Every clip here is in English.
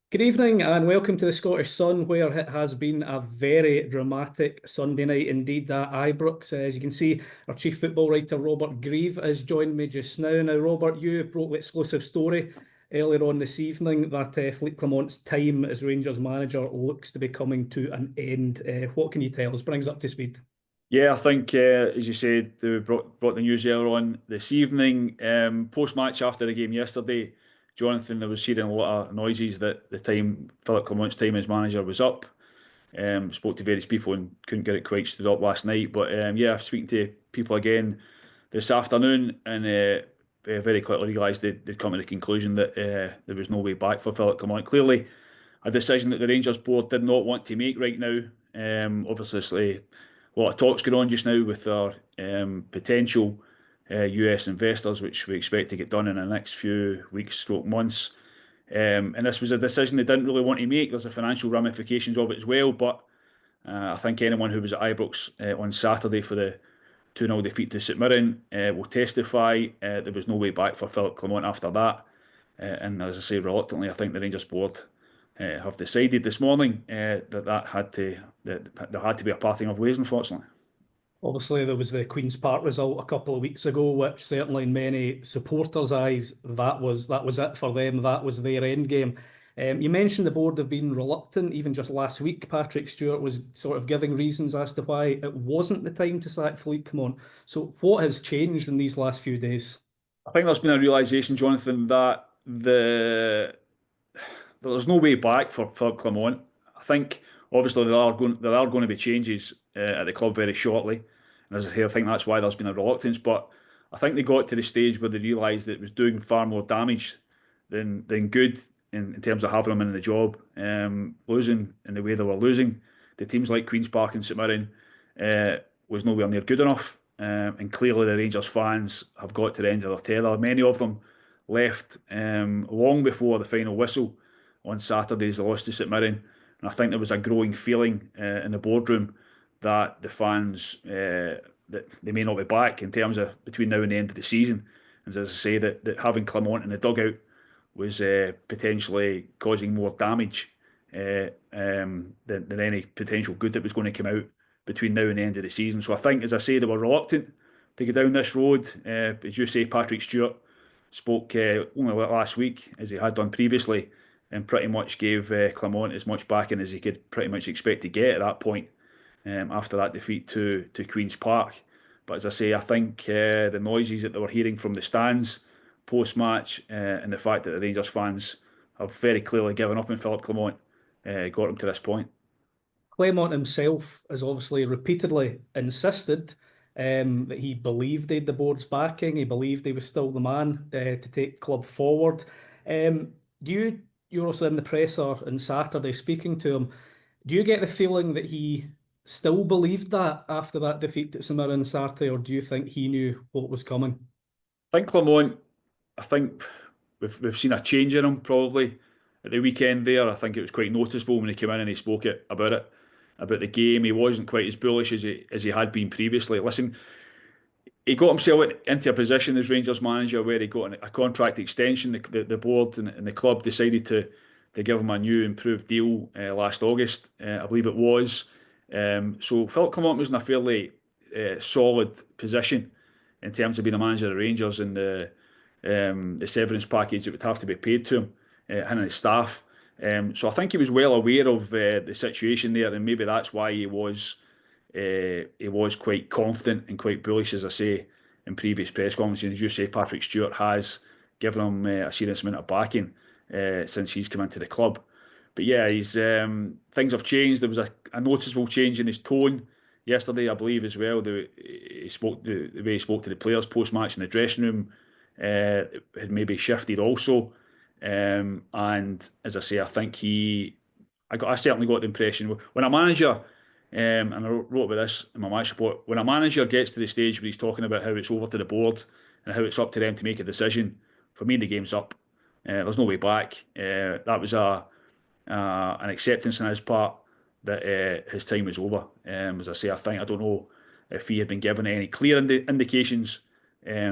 Good evening and welcome to the Scottish Sun, where it has been a very dramatic Sunday night indeed at Ibrox. As you can see, our chief football writer Robert Grieve has joined me just now. Now, Robert, you broke the exclusive story earlier on this evening that Philippe Clement's time as Rangers manager looks to be coming to an end. What can you tell us? Bring us up to speed. Yeah, I think, as you said, they brought the news earlier on this evening. Post-match after the game yesterday, Jonathon, there was hearing a lot of noises that the time, Philippe Clement's time as manager was up. Spoke to various people and couldn't get it quite stood up last night. But yeah, speaking to people again this afternoon and very quickly realised they'd come to the conclusion that there was no way back for Philippe Clement. Clearly, a decision that the Rangers board did not want to make right now. Obviously, a lot of talks going on just now with our potential US investors, which we expect to get done in the next few weeks, stroke months. And this was a decision they didn't really want to make. There's the financial ramifications of it as well, but I think anyone who was at Ibrox on Saturday for the 2-0 defeat to St Mirren will testify there was no way back for Philippe Clement after that. And as I say, reluctantly, I think the Rangers board have decided this morning that there had to be a parting of ways, unfortunately. Obviously, there was the Queen's Park result a couple of weeks ago, which certainly in many supporters' eyes, that was it for them. That was their end game. You mentioned the board have been reluctant. Even just last week, Patrick Stewart was sort of giving reasons as to why it wasn't the time to sack Philippe Clement. So, what has changed in these last few days? I think there's been a realisation, Jonathan, that there's no way back for Clement. I think obviously there are going to be changes at the club very shortly, and as I say, I think that's why there's been a reluctance. But I think they got to the stage where they realised that it was doing far more damage than good in terms of having him in the job. Losing in the way they were losing to teams like Queens Park and St Mirren was nowhere near good enough. And clearly the Rangers fans have got to the end of their tether. Many of them left long before the final whistle on Saturdays. They lost to St Mirren, and I think there was a growing feeling in the boardroom that the fans that they may not be back in terms of between now and the end of the season. And as I say, that having Clement in the dugout was potentially causing more damage than any potential good that was going to come out between now and the end of the season. So I think, as I say, they were reluctant to go down this road. As you say, Patrick Stewart spoke only last week, as he had done previously, and pretty much gave Clement as much backing as he could pretty much expect to get at that point after that defeat to Queen's Park. But as I say, I think the noises that they were hearing from the stands post-match and the fact that the Rangers fans have very clearly given up on Philippe Clement got him to this point. Clement himself has obviously repeatedly insisted that he believed he had the board's backing. He believed he was still the man to take the club forward. You were also in the presser on Saturday speaking to him. Do you get the feeling that he still believed that after that defeat at St Mirren on Saturday, or do you think he knew what was coming? I think Clement, I think we've seen a change in him probably at the weekend there. I think it was quite noticeable when he came in and he spoke about the game. He wasn't quite as bullish as he had been previously. Listen, he got himself into a position as Rangers manager where he got a contract extension. The board and the club decided to give him a new improved deal last August, I believe it was. So Philippe Clement was in a fairly solid position in terms of being a manager of the Rangers and the severance package that would have to be paid to him, him and his staff. So I think he was well aware of the situation there, and maybe that's why he was quite confident and quite bullish, as I say, in previous press conferences. As you say, Patrick Stewart has given him a serious amount of backing since he's come into the club. But yeah, he's things have changed. There was a noticeable change in his tone yesterday, I believe, as well. The way he spoke to the players post match in the dressing room had maybe shifted also. And as I say, I think I certainly got the impression when a manager, and I wrote about this in my match report, when a manager gets to the stage where he's talking about how it's over to the board and how it's up to them to make a decision, for me, the game's up. There's no way back. That was an acceptance on his part that his time was over. As I say, I don't know if he had been given any clear indications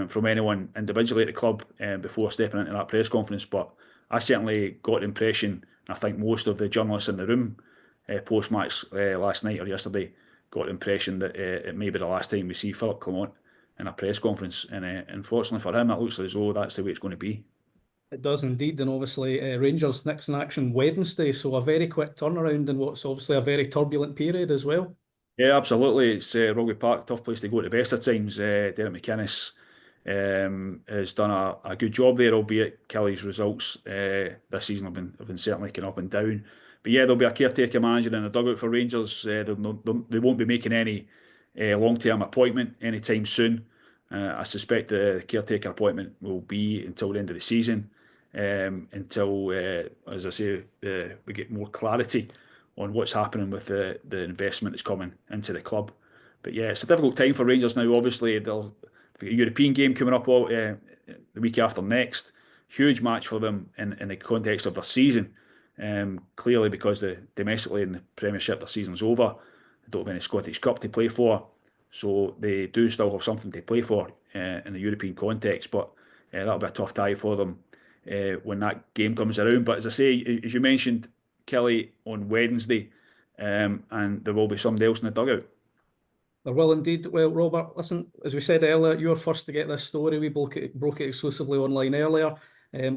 from anyone individually at the club before stepping into that press conference, but I certainly got the impression And I think most of the journalists in the room post-match last night or yesterday got the impression that it may be the last time we see Philippe Clement in a press conference. And unfortunately for him, it looks as though that's the way it's going to be. It does indeed, and obviously Rangers next in action Wednesday, so a very quick turnaround in what's obviously a very turbulent period as well. Yeah, absolutely. It's Rugby Park, tough place to go at the best of times. Derek McInnes has done a good job there, albeit Kelly's results this season have been certainly kind of up and down. But yeah, there'll be a caretaker manager in the dugout for Rangers. They won't be making any long-term appointment anytime soon. I suspect the caretaker appointment will be until the end of the season, until, as I say, we get more clarity on what's happening with the investment that's coming into the club. But yeah, it's a difficult time for Rangers now. Obviously, they've got a European game coming up the week after next. Huge match for them in the context of their season. Clearly, because domestically in the Premiership, their season's over. They don't have any Scottish Cup to play for. So they do still have something to play for in the European context. But that'll be a tough tie for them when that game comes around. But as I say, as you mentioned, Kelly on Wednesday, and there will be somebody else in the dugout. There will indeed. Well, Robert, listen, as we said earlier, you were first to get this story. We broke it exclusively online earlier.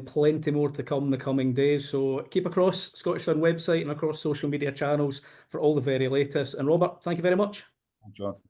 Plenty more to come in the coming days. So keep across Scottish Sun website and across social media channels for all the very latest. And Robert, thank you very much. Jonathan.